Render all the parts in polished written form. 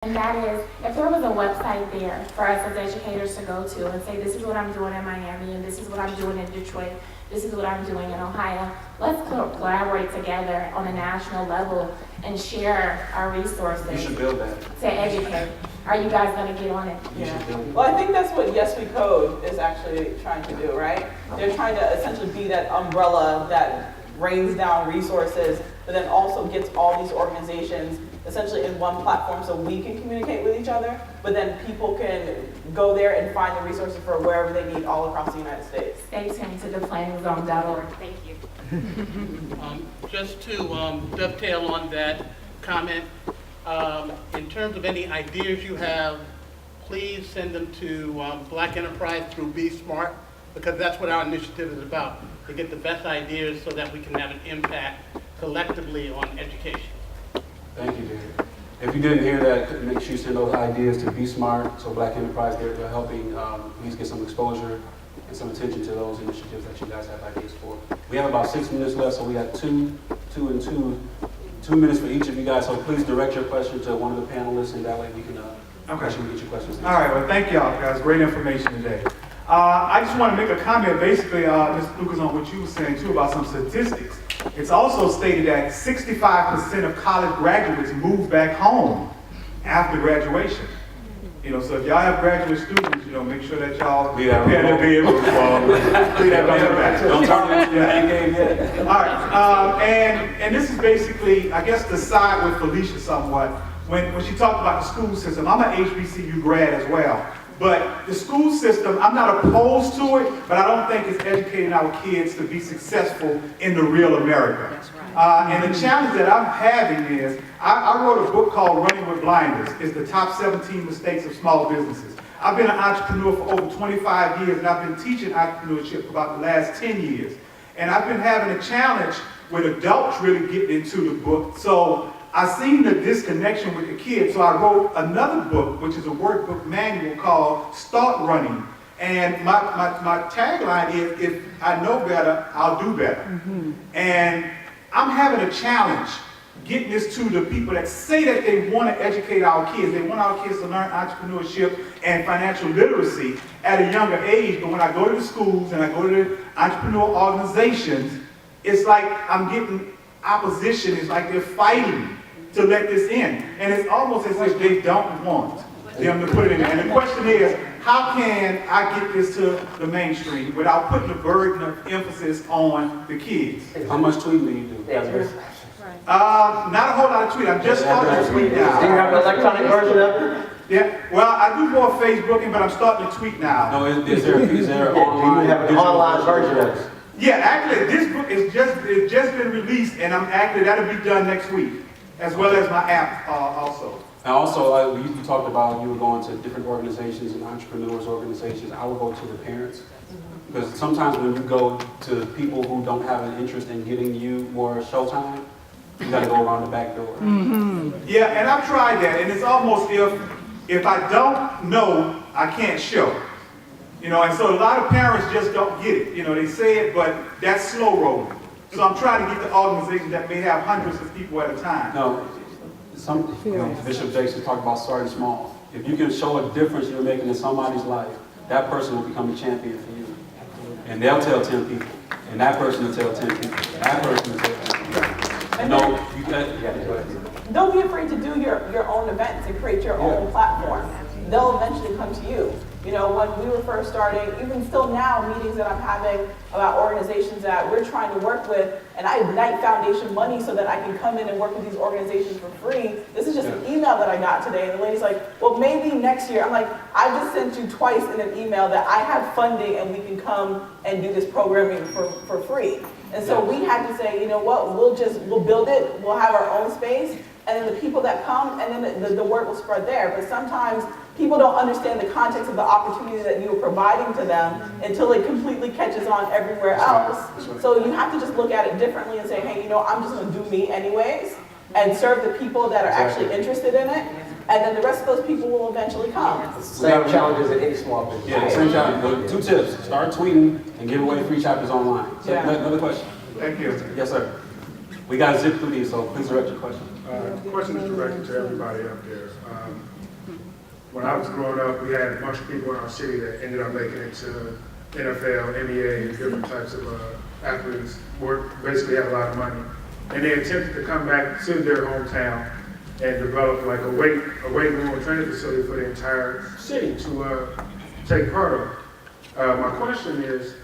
And that is, if there was a website there for us as educators to go to and say, this is what I'm doing in Miami, and this is what I'm doing in Detroit, this is what I'm doing in Ohio, let's collaborate together on a national level and share our resources. You should build that. To educate. Are you guys going to get on it? You should build it. Well, I think that's what Yes We Code is actually trying to do, right? They're trying to essentially be that umbrella that rains down resources, but then also gets all these organizations essentially in one platform so we can communicate with each other, but then people can go there and find the resources for wherever they need all across the United States. Stay tuned to theplanningszone.org. Thank you. Just to dovetail on that comment, in terms of any ideas you have, please send them to Black Enterprise through Be Smart, because that's what our initiative is about, to get the best ideas so that we can have an impact collectively on education. Thank you, David. If you didn't hear that, make sure you send those ideas to Be Smart, so Black Enterprise, they're helping please get some exposure and some attention to those initiatives that you guys have ideas for. We have about 6 minutes left, so we got two minutes for each of you guys, so please direct your question to one of the panelists, and that way we can make sure we get your questions answered. All right, well, thank y'all, guys. Great information today. I just want to make a comment, basically, Mr. Lucas, on what you were saying, too, about some statistics. It's also stated that 65% of college graduates move back home after graduation. You know, so if y'all have graduate students, you know, make sure that y'all prepare to be able to clean that back. Don't turn it into the game yet. All right, and this is basically, I guess, to side with Felicia somewhat. When she talked about the school system, I'm an HBCU grad as well. But the school system, I'm not opposed to it, but I don't think it's educating our kids to be successful in the real America. That's right. And the challenge that I'm having is, I wrote a book called Running with Blinders. It's the top 17 mistakes of small businesses. I've been an entrepreneur for over 25 years, and I've been teaching entrepreneurship for about the last 10 years. And I've been having a challenge with adults really getting into the book. So I seen the disconnection with the kids, so I wrote another book, which is a workbook manual called Start Running. And my tagline is, if I know better, I'll do better. Mm-hmm. And I'm having a challenge getting this to the people that say that they want to educate our kids. They want our kids to learn entrepreneurship and financial literacy at a younger age. But when I go to the schools and I go to the entrepreneur organizations, it's like I'm getting opposition. It's like they're fighting to let this in. And it's almost as if they don't want them to put it in. And the question is, how can I get this to the mainstream without putting the burden of emphasis on the kids? How much tweeting do you do? Not a whole lot of tweet. I'm just starting to tweet now. Do you have an electronic version of it? Yeah, well, I do more Facebooking, but I'm starting to tweet now. No, is there Yeah, online? do you have an online version of it? Yeah, actually, this book is just been released, and that'll be done next week, as well as my app also. And also, you talked about you were going to different organizations and entrepreneurs organizations. I would go to the parents. Because sometimes when you go to people who don't have an interest in getting you more showtime, you got to go around the back door. Mm-hmm. Yeah, and I've tried that, and it's almost if I don't know, I can't show. You know, and so a lot of parents just don't get it. You know, they say it, but that's slow rolling. So I'm trying to get the organizations that may have hundreds of people at a time. No, Bishop Jason talked about starting small. If you can show a difference you're making in somebody's life, that person will become a champion for you. And they'll tell 10 people. And that person will tell 10 people. And that person will tell 10 people. No, you got Don't be afraid to do your own events and create your own platform. They'll eventually come to you. You know, when we were first starting, even still now, meetings that I'm having about organizations that we're trying to work with, and I ignite foundation money so that I can come in and work with these organizations for free. This is just an email that I got today, and the lady's like, well, maybe next year. I'm like, I just sent you twice in an email that I have funding and we can come and do this programming for free. And so we had to say, you know what, we'll build it, we'll have our own space, and then the people that come, and then the word will spread there. But sometimes people don't understand the context of the opportunity that you are providing to them until it completely catches on everywhere else. So you have to just look at it differently and say, hey, you know, I'm just going to do me anyways and serve the people that are actually interested in it. And then the rest of those people will eventually come. Same challenges in any small business. Yeah, same challenge. 2 tips. Start tweeting and give away free chapters online. So another question. Thank you. Yes, sir. We got to zip through these, so please direct your question. The question is directed to everybody up there. when I was growing up, we had a bunch of people in our city that ended up making it to NFL, NBA, different types of athletes, basically had a lot of money. And they attempted to come back to their hometown and develop like a weight room or training facility for the entire city to take part of. My question is,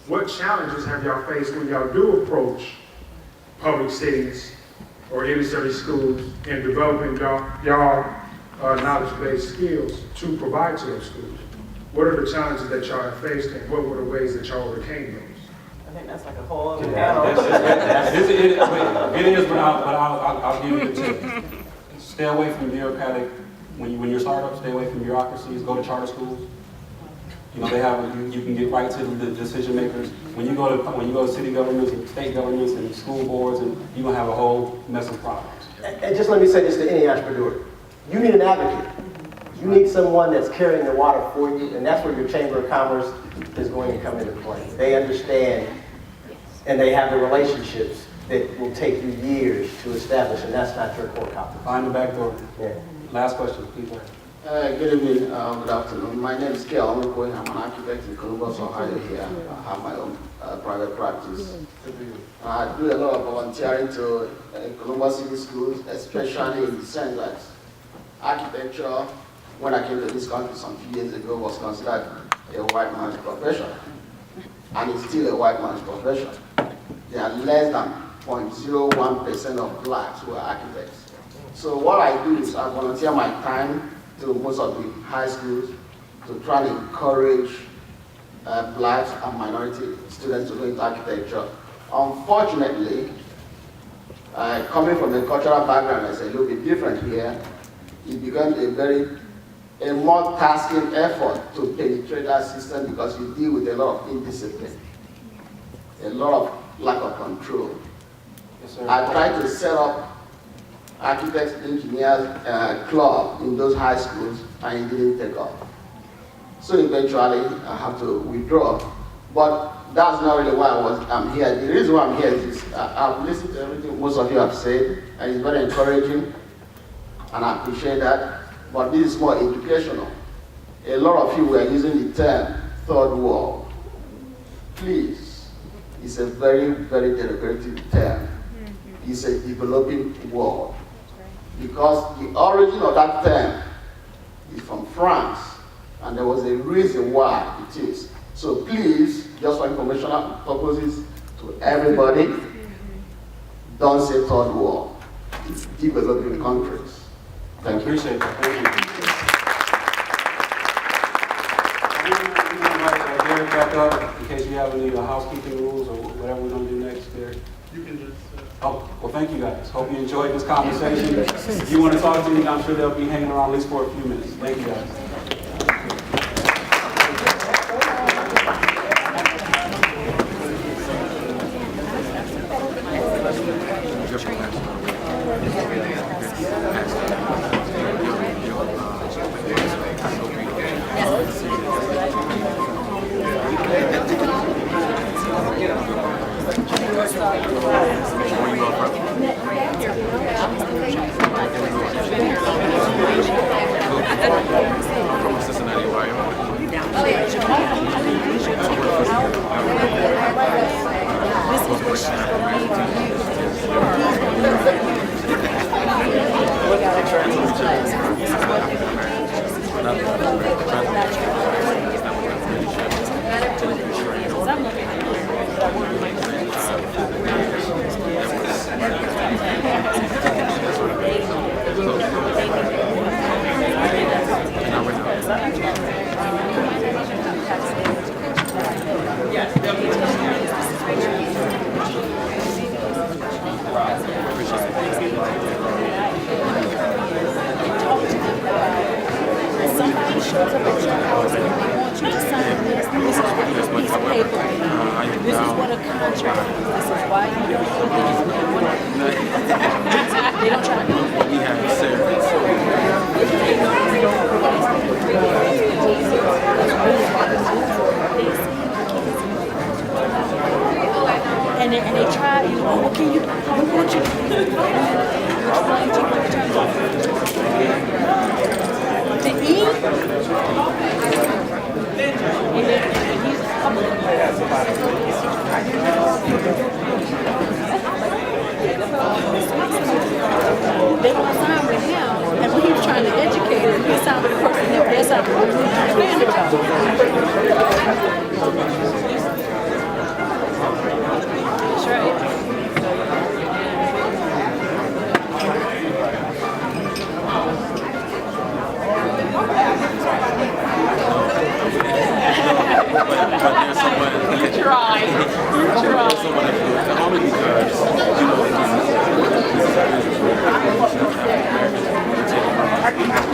what challenges have y'all faced when y'all do approach public cities or inner city schools in developing y'all knowledge-based skills to provide to those schools? What are the challenges that y'all have faced, and what were the ways that y'all overcame those? I think that's like a whole other It is, but I'll give you the tip. Stay away from bureaucratic, when you're a startup, stay away from bureaucracies, go to charter schools. You know, they have, you can get right to the decision makers. When you go to city governments and state governments and school boards, and you're gonna have a whole mess of problems. And just let me say this to any entrepreneur. You need an advocate. You need someone that's carrying the water for you, and that's where your Chamber of Commerce is going to come into play. They understand, and they have the relationships that will take you years to establish, and that's not your core competence. Find the back door. Yeah. Last question, please. Good evening, good afternoon. My name is Kel Omekoy. I'm an architect in Columbus, Ohio here. I have my own private practice. I do a lot of volunteering to Columbus City schools, especially in the sense that architecture, when I came to this country some few years ago, was considered a white man's profession. And it's still a white man's profession. There are less than 0.01% of blacks who are architects. So what I do is I volunteer my time to most of the high schools to try to encourage blacks and minority students to go into architecture. Unfortunately, coming from a cultural background that's a little bit different here, it becomes a more tasking effort to penetrate that system because you deal with a lot of indiscipline, a lot of lack of control. Yes, sir. I tried to set up architects, engineers club in those high schools, and it didn't take off. So eventually, I have to withdraw. But that's not really why I'm here. The reason why I'm here is I've listened to everything most of you have said, and it's very encouraging, and I appreciate that. But this is more educational. A lot of you were using the term third world. Please, it's a very, very derogatory term. It's a developing world. Because the origin of that term is from France, and there was a reason why it is. So please, just for informational purposes to everybody, don't say third world. It's developing countries. Thank you. Appreciate that. Thank you. I'm going to invite Derek back up in case you have any housekeeping rules or whatever we're going to do next, Derek. You can just, Oh, well, thank you guys. Hope you enjoyed this conversation. If you want to talk to me, I'm sure they'll be hanging around at least for a few minutes. Thank you guys. From Cincinnati, Ohio. Somebody shows up at your house and they want you to sign this. This is what this piece of paper is. This is what a contract is. This is why you don't do this. They don't try to do What we have is serious. And they try, you know, what can you do? We want you to the E Yes, I That's right. But there's someone. Try. There's someone that feels that only because you know he's a business.